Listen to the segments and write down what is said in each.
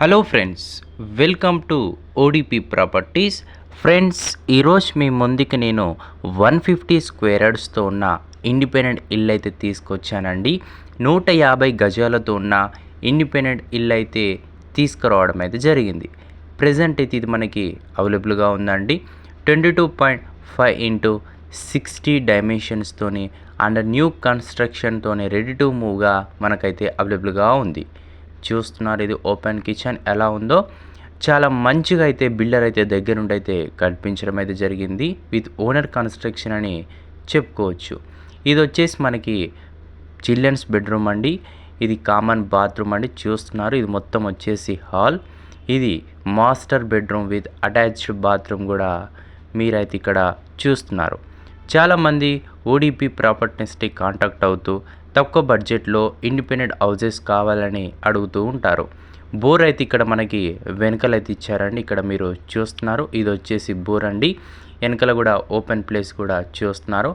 Hello friends, welcome to ODP properties. Friends, ఈరోజు మీ ముందుకి నేను 150 స్క్వేర్ యార్డ్స్తో ఉన్న ఇండిపెండెంట్ ఇల్లు అయితే తీసుకొచ్చానండి. 150 గజాలతో ఉన్న ఇండిపెండెంట్ ఇల్లు అయితే తీసుకురావడం అయితే జరిగింది. ప్రజెంట్ అయితే ఇది మనకి అవైలబుల్గా ఉందండి. 22.5 ఇంటూ 60 డైమెన్షన్స్తోని అండ్ న్యూ కన్స్ట్రక్షన్తోని రెడీ టు మూవ్గా మనకైతే అవైలబుల్గా ఉంది. చూస్తున్నారు, ఇది ఓపెన్ కిచెన్ ఎలా ఉందో. చాలా మంచిగా అయితే బిల్డర్ అయితే దగ్గర నుండి అయితే కనిపించడం అయితే జరిగింది. విత్ ఓనర్ కన్స్ట్రక్షన్ అని చెప్పుకోవచ్చు. ఇది వచ్చేసి మనకి చిల్డ్రన్స్ బెడ్రూమ్ అండి. ఇది కామన్ బాత్రూమ్ అండి. చూస్తున్నారు, ఇది మొత్తం వచ్చేసి హాల్. ఇది master bedroom with attached bathroom కూడా మీరైతే ఇక్కడ చూస్తున్నారు. చాలామంది ఓడిపి ప్రాపర్టీస్కి కాంటాక్ట్ అవుతూ తక్కువ బడ్జెట్లో ఇండిపెండెంట్ హౌసెస్ కావాలని అడుగుతూ ఉంటారు. బోర్ అయితే ఇక్కడ మనకి వెనకలైతే ఇచ్చారండి. ఇక్కడ మీరు చూస్తున్నారు, ఇది వచ్చేసి బోర్ అండి. వెనకల కూడా ఓపెన్ ప్లేస్ కూడా చూస్తున్నారు.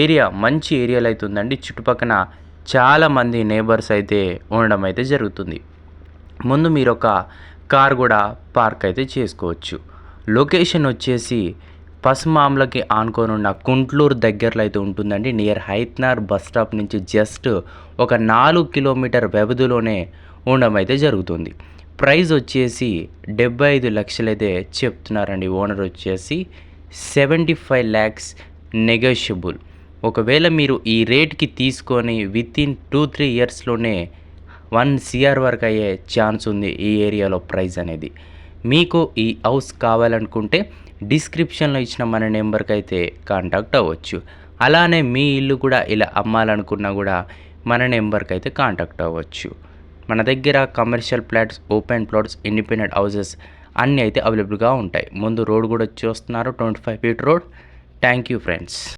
ఏరియా మంచి ఏరియాలో అయితే ఉందండి. చుట్టుపక్కల చాలామంది నేబర్స్ అయితే ఉండడం అయితే జరుగుతుంది. ముందు మీరు ఒక కార్ కూడా పార్క్ అయితే చేసుకోవచ్చు. లొకేషన్ వచ్చేసి పసుమామ్లకి ఆనుకొని ఉన్న కుంట్లూరు దగ్గరలో అయితే ఉంటుందండి. నియర్ హైత్నార్ బస్ స్టాప్ నుంచి జస్ట్ ఒక 4 కిలోమీటర్ వ్యవధిలోనే ఉండడం అయితే జరుగుతుంది. ప్రైస్ వచ్చేసి 75 లక్షలు అయితే చెప్తున్నారండి. ఓనర్ వచ్చేసి 75 lakhs నెగోషియబుల్. ఒకవేళ మీరు ఈ రేట్కి తీసుకొని వితిన్ 2-3 ఇయర్స్లోనే 1 CR వరకు అయ్యే ఛాన్స్ ఉంది ఈ ఏరియాలో ప్రైస్ అనేది. మీకు ఈ హౌస్ కావాలనుకుంటే డిస్క్రిప్షన్లో ఇచ్చిన మన నెంబర్కి అయితే కాంటాక్ట్ అవ్వచ్చు. అలానే మీ ఇల్లు కూడా ఇలా అమ్మాలనుకున్నా కూడా మన నెంబర్కి అయితే కాంటాక్ట్ అవ్వచ్చు. మన దగ్గర commercial flats, open plots, independent houses అన్నీ అయితే అవైలబుల్గా ఉంటాయి. ముందు రోడ్ కూడా చూస్తున్నారు, 25 feet road. Thank you friends.